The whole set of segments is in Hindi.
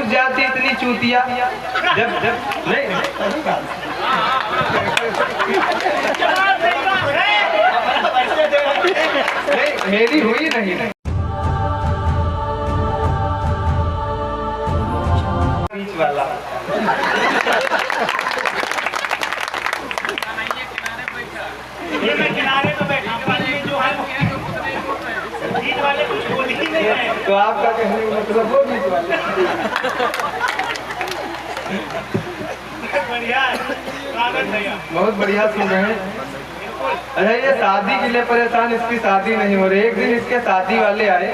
पुरुष जाति इतनी चूतिया जब नहीं मेरी हुई नहीं बीच वाला किनारे तो बैठा जो है बीच वाले कुछ बोल ही नहीं रहे। तो आपका कहने का मतलब वो बीच वाले बढ़िया स्वागत है। बहुत बढ़िया सुन रहे हैं। अच्छा ये शादी के लिए परेशान, इसकी शादी नहीं हो रही। एक दिन इसके शादी वाले आए,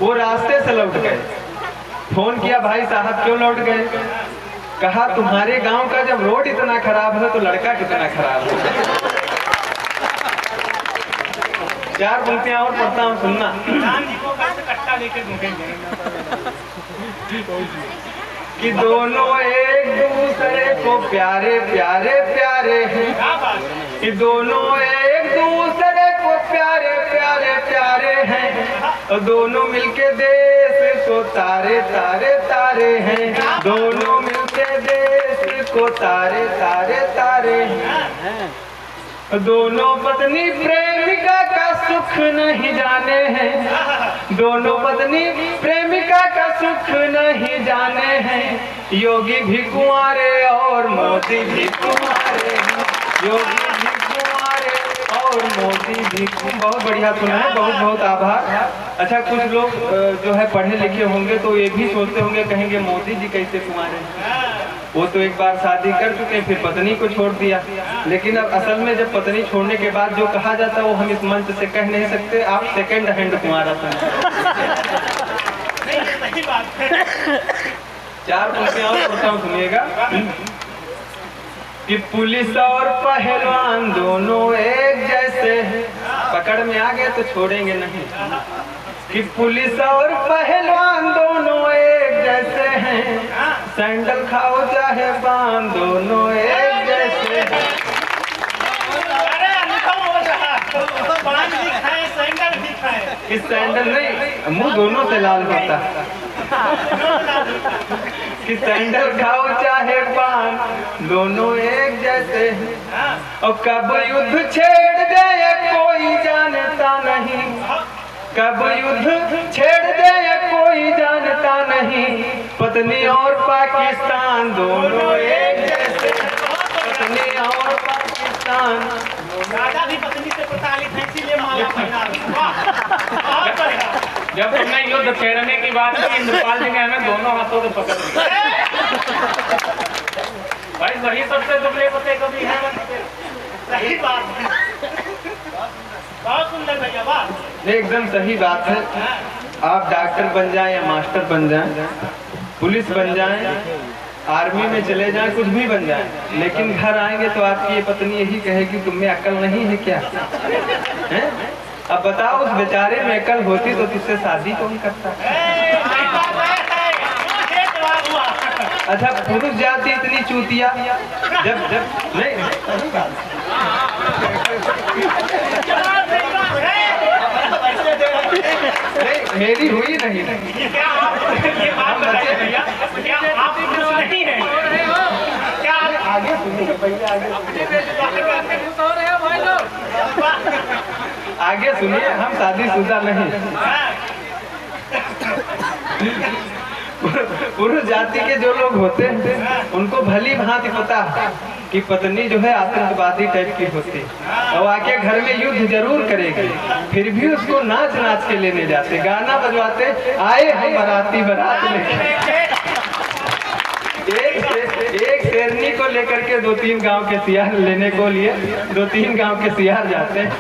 वो रास्ते से लौट गए। फोन किया, भाई साहब क्यों लौट गए? कहा तुम्हारे गांव का जब रोड इतना खराब है तो लड़का कितना खराब है। 4 पंक्तियां और पढ़ता हूँ, सुनना। कट्टा लेके कि दोनों एक दूसरे को प्यारे प्यारे प्यारे हैं, कि दोनों एक दूसरे को प्यारे प्यारे प्यारे हैं, और दोनों मिलके देश को तारे तारे तारे हैं, दोनों मिलके देश को तारे तारे तारे हैं। दोनों पत्नी प्रेमिका का सुख नहीं जाने हैं, दोनों पत्नी प्रेमिका का सुख नहीं जाने हैं। योगी भी कुंवारे और मोदी भी कुंवारे हैं, योगी भी कुंवारे और मोदी भी। बहुत बढ़िया सुना है, बहुत बहुत आभार। अच्छा कुछ लोग जो है पढ़े लिखे होंगे तो ये भी सोचते होंगे, कहेंगे मोदी जी कैसे कुंवारे हैं, वो तो एक बार शादी कर चुके फिर पत्नी को छोड़ दिया। लेकिन अब असल में जब पत्नी छोड़ने के बाद जो कहा जाता है वो हम इस मंच से कह नहीं सकते। आप सेकंड हैंड कुंवारा था। 4 पंक्तियां और पढ़ता हूं, सुनिएगा। कि पुलिस और पहलवान दोनों एक जैसे हैं, पकड़ में आ गए तो छोड़ेंगे नहीं। कि पुलिस और पहलवान दोनों एक जैसे हैं, सैंडल खाओ चाहे पान दोनों एक जैसे हैं। पान भी खाए सैंडल भी खाए। इस सैंडल नहीं, मुंह दोनों से लाल होता है। कि सैंडल खाओ चाहे पान दोनों एक जैसे हैं, और कब युद्ध छेड़ दे कोई जानता नहीं, कब युद्ध छेड़ दे कोई जानता नहीं। पत्नी और पाकिस्तान दोनों एक जैसे, पत्नी और पाकिस्तान। राजा भी पत्नी से प्रताड़ित है, इसीलिए माला पहना। जब तुमने युद्ध छेड़ने की बात की, इंद्रपाल जी ने हमें दोनों हाथों से पकड़ लिया। भाई वही सबसे दुबले पते कभी है। सही बात है, बहुत सुंदर भैया, वाह। एकदम सही बात है। आप डॉक्टर बन जाएं या मास्टर बन जाएं, पुलिस बन जाएं, आर्मी में चले जाएं, कुछ भी बन जाएं, लेकिन घर आएंगे तो आपकी ये पत्नी यही कहेगी तुम्हें अक्ल नहीं है क्या है? अब बताओ उस बेचारे में अक्ल होती तो तुझसे शादी कौन करता? अच्छा पुरुष जाति इतनी चूतिया जब नहीं मेरी हुई नहीं। क्या आप ये बात बताइए भैया, क्या आप नहीं है? क्या आगे सुनिए, पहले आगे सुनिए, हम शादीशुदा नहीं। पुरुष जाति के जो लोग होते हैं उनको भली भांति पता है कि पत्नी जो है आतंकवादी टाइप की होती है, और आके घर में युद्ध जरूर करेगी, फिर भी उसको नाच नाच के लेने जाते, गाना बजवाते, आए हम बाराती बारात लेके। एक शेरनी को लेकर के 2-3 गांव के सियार लेने को लिए 2-3 गांव के सियार जाते हैं।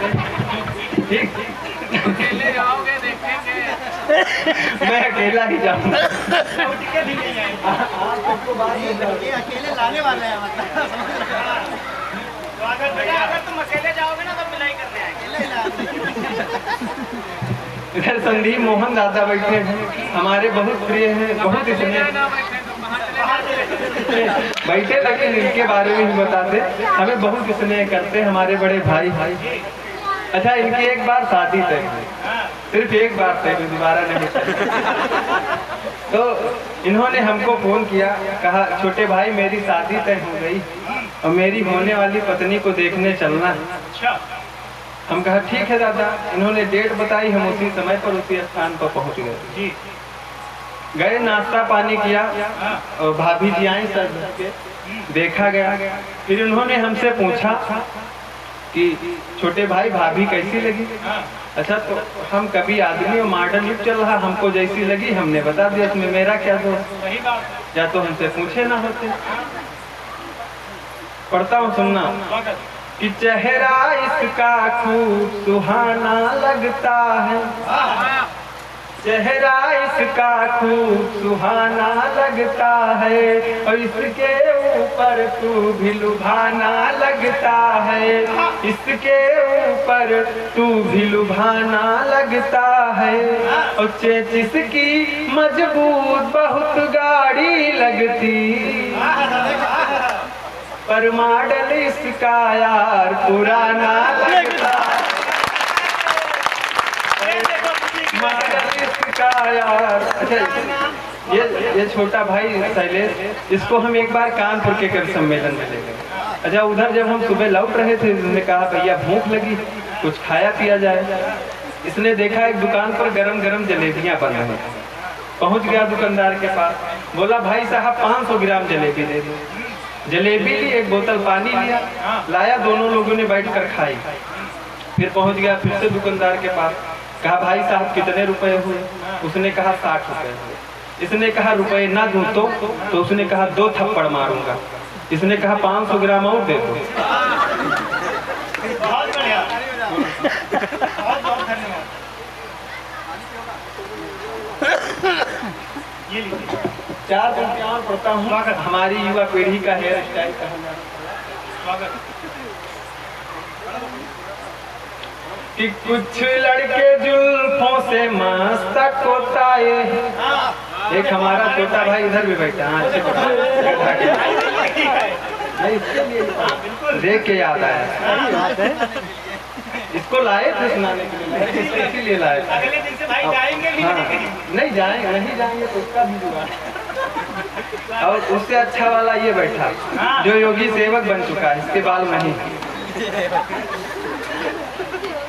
ठीक, मैं अकेला ही जाऊंगा। अकेले लाने वाले हैं, मतलब अगर तुम अकेले जाओगे ना तो मिलाई करने आएंगे। इधर संदीप मोहन दादा बैठे हैं, हमारे बहुत प्रिय हैं, बहुत इसमें बैठे, लेकिन इनके बारे में ही बताते, हमें बहुत स्नेह करते हमारे बड़े भाई। अच्छा, इनकी एक बार शादी तय हुई, सिर्फ एक बार तय हुई, दोबारा नहीं तय। तो इन्होंने हमको फोन किया, कहा छोटे भाई मेरी शादी तय हो गई और मेरी होने वाली पत्नी को देखने चलना है। हम कहा ठीक है दादा। इन्होंने डेट बताई, हम उसी समय पर उसी स्थान पर पहुंच गए। गए, नाश्ता पानी किया और भाभी जी आई, सब देखा गया। फिर उन्होंने हमसे पूछा कि छोटे भाई भाभी कैसी लगी। अच्छा, तो हम कभी आदमी और मॉडर्न युग चल रहा, हमको जैसी लगी हमने बता दिया, इसमें मेरा क्या दोस्त, या तो हमसे पूछे ना होते। पढ़ता हूँ, सुनना कि चेहरा इसका खूब सुहाना लगता है, चेहरा इसका खूब सुहाना लगता है और इसके ऊपर तू भी लुभाना लगता है, इसके ऊपर तू भी लुभाना लगता है और चेचिस की मजबूत बहुत गाड़ी लगती, पर मॉडल इसका यार पुराना लगता, मॉडल इसका यार। अच्छा, ये छोटा भाई शैलेश, इसको हम एक बार कानपुर के कवि सम्मेलन में ले गए। अच्छा, उधर जब हम सुबह लौट रहे थे, उसने कहा भैया भूख लगी, कुछ खाया पिया जाए। इसने देखा एक दुकान पर गरम गरम जलेबियां बन रही, पहुंच गया दुकानदार के पास, बोला भाई साहब 500 ग्राम जलेबी दे दो। जलेबी ली, एक बोतल पानी लिया, लाया, दोनों लोगों ने बैठकर खाई। फिर पहुंच गया फिर से दुकानदार के पास, कहा भाई साहब कितने रुपए हुए। उसने कहा 60 रुपए हुए। इसने कहा रुपए ना दूं तो उसने कहा 2 थप्पड़ मारूंगा। इसने कहा 500 ग्राम और दे दो। बहुत बढ़िया, बहुत बहुत धन्यवाद। ये लीजिए 4 पंक्तियां और पढ़ता हूँ। हमारी युवा पीढ़ी का हेयर स्टाइल कहना स्वागत। कि कुछ लड़के जुल्फों से मस्तक होता है। एक हमारा छोटा भाई इधर भी बैठा, हाँ अच्छे नहीं, इसके लिए देख के याद आया, इसको लाए थे सुनाने के लिए, इसीलिए लाए थे। अगले दिन से भाई जाएंगे भी हाँ, नहीं। नहीं जाएंगे, नहीं जाएंगे तो उसका भी जुआ। और उससे अच्छा वाला ये बैठा जो योगी सेवक बन चुका है, इसके बाल नहीं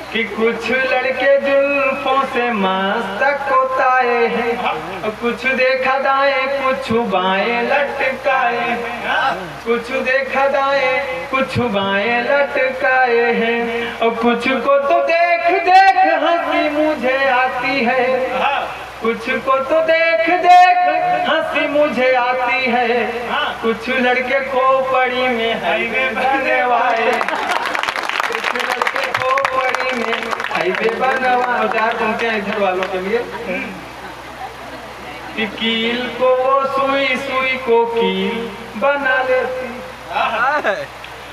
कि कुछ लड़के जुल्फों से मस्तक होताए हैं, कुछ देखा दाएं कुछ बाएं लटकाए हैं, कुछ देखा दाएं कुछ बाएं लटकाए हैं और कुछ को तो देख देख हंसी मुझे आती है, कुछ को तो देख देख हंसी मुझे आती है, कुछ लड़के खोपड़ी में हाईवे बनवाए, कुछ लड़के खोपड़ी में हाईवे बनवा। 4 पंक्तियां इधर वालों के लिए कि कील को वो सुई सुई को कील बना लेती,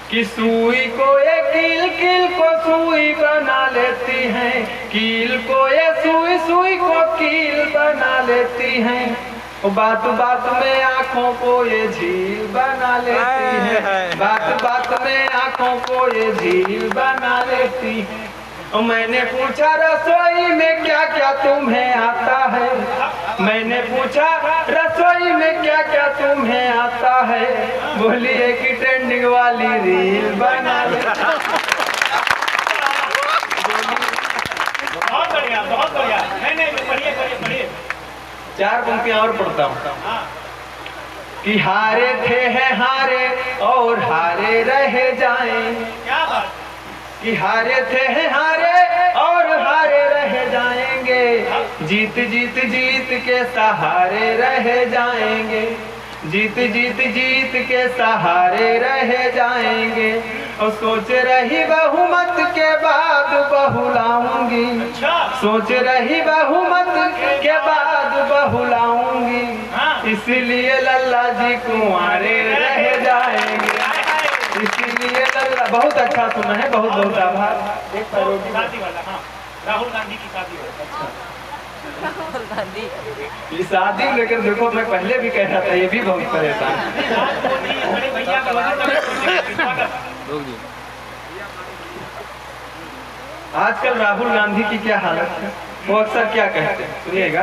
कि सुई को ये कील कील को सुई बना लेती हैं, कील को ये सुई सुई को कील बना लेती हैं, और बात बात में आँखों को ये झील बना लेती हैं, बात बात में आँखों को ये झील बना लेती हैं। और मैंने पूछा रसोई में क्या क्या तुम्हें आता है, मैंने पूछा रसोई में क्या क्या तुम्हें आता है, बोली एक ट्रेंडिंग वाली रील बना ले। बहुत बढ़िया, बहुत बढ़िया। नहीं पढ़िए पढ़िए पढ़िए। 4 पंक्तियां और पढ़ता हूँ कि हारे थे हैं हारे और हारे रह जाएं, क्या बात। कि हारे थे हैं हारे और हारे रह जाएंगे, जीत जीत जीत के सहारे रह जाएंगे, जीत जीत जीत के सहारे रह जाएंगे, और सोच रही बहुमत के बाद बहुलाऊंगी, सोच रही बहुमत के बाद बहुलाऊंगी, इसलिए लल्ला जी कुंवारे रह जाएंगे, इसीलिए लल्ला। बहुत अच्छा सुना है, बहुत बहुत आभार। एक शादी वाला, हाँ, राहुल गांधी की शादी वाला। ये शादी लेकर देखो, मैं पहले भी कह रहा था, ये भी बहुत परेशान। बड़े भैया का आजकल राहुल गांधी की क्या हालत है, वो अक्सर क्या कहते हैं, सुनिएगा।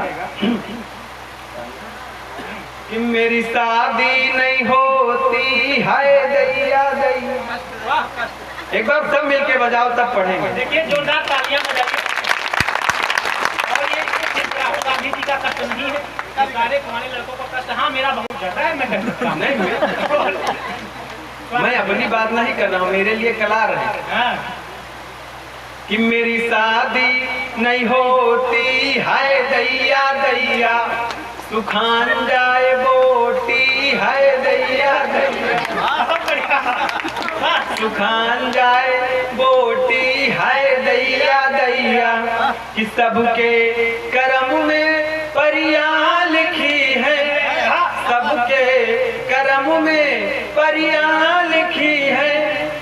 कि मेरी शादी नहीं होती, हाय दैया दैया। एक बार सब मिलके बजाओ तब पढ़ेंगे। देखिए जोरदार तालियां बजाइए। और ये राहुल गांधी जी का कष्ट नहीं है, सारे कुमारे लड़कों का कष्ट। हाँ मेरा बहुत ज्यादा है, मैं कर सकता हूं। नहीं मैं अपनी बात नहीं कर रहा हूँ, मेरे लिए कला रहे। हाँ। कि मेरी शादी नहीं होती, हाय दैया दैया, सुखान जाए बोटी, हाय दैया दैया, सुखान जाए बोटी, हाय दैया दैया। कि सबके कर्म में परियां लिखी है, सबके कर्म में परियां लिखी है,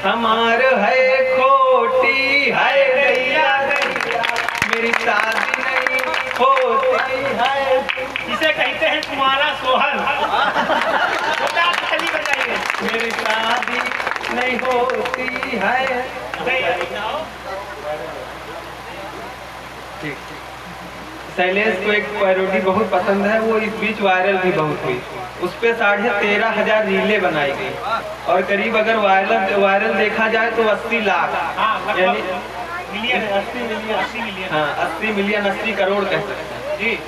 हमार है खोटी, हाय दैया दैया, मेरी शादी नहीं होती है। इसे कहते हैं तुम्हारा सोहर। ताली बजाइए। मेरी शादी नहीं होती है। ठीक। शैलेश को एक पैरोडी बहुत पसंद है, वो इस बीच वायरल भी बहुत हुई। उस पे 13,500 रीलें बनाई गई और करीब अगर वायरल देखा जाए तो 80 लाख, यानी 80 मिलियन 80 करोड़ कह सकते हैं जी।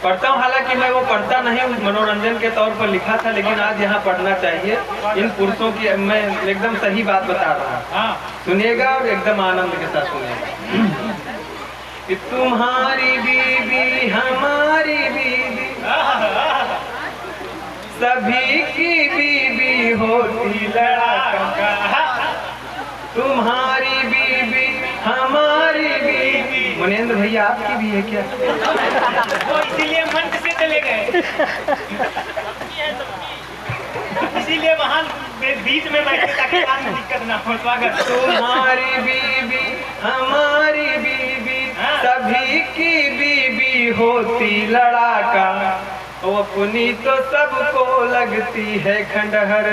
पढ़ता हूँ, हालांकि मैं वो पढ़ता नहीं हूँ, मनोरंजन के तौर पर लिखा था, लेकिन आज यहाँ पढ़ना चाहिए। इन पुरुषों की मैं एकदम सही बात बता रहा हूँ, सुनिएगा और एकदम आनंद के साथ सुनिएगा। कि तुम्हारी बीबी हमारी बीबी, सभी की बीबी होती लड़ाका, तुम्हारी बीबी हमारी बीबी। मुनेंद्र भैया आपकी भी है क्या? वो इसीलिए मंच से चले गए, इसीलिए वहाँ बीच में बैठे ताकि बाद में दिक्कत ना हो। स्वागत। तुम्हारी बीबी हमारी बीबी, सभी की बीबी होती लड़ाका, वो अपनी तो सबको लगती है खंडहर,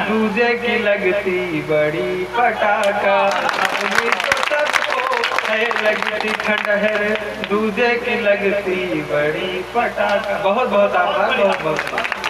दूजे की लगती बड़ी पटाखा, अपनी तो सबको है लगती खंडहर, दूजे की लगती बड़ी पटाखा। बहुत बहुत आभार, बहुत बहुत।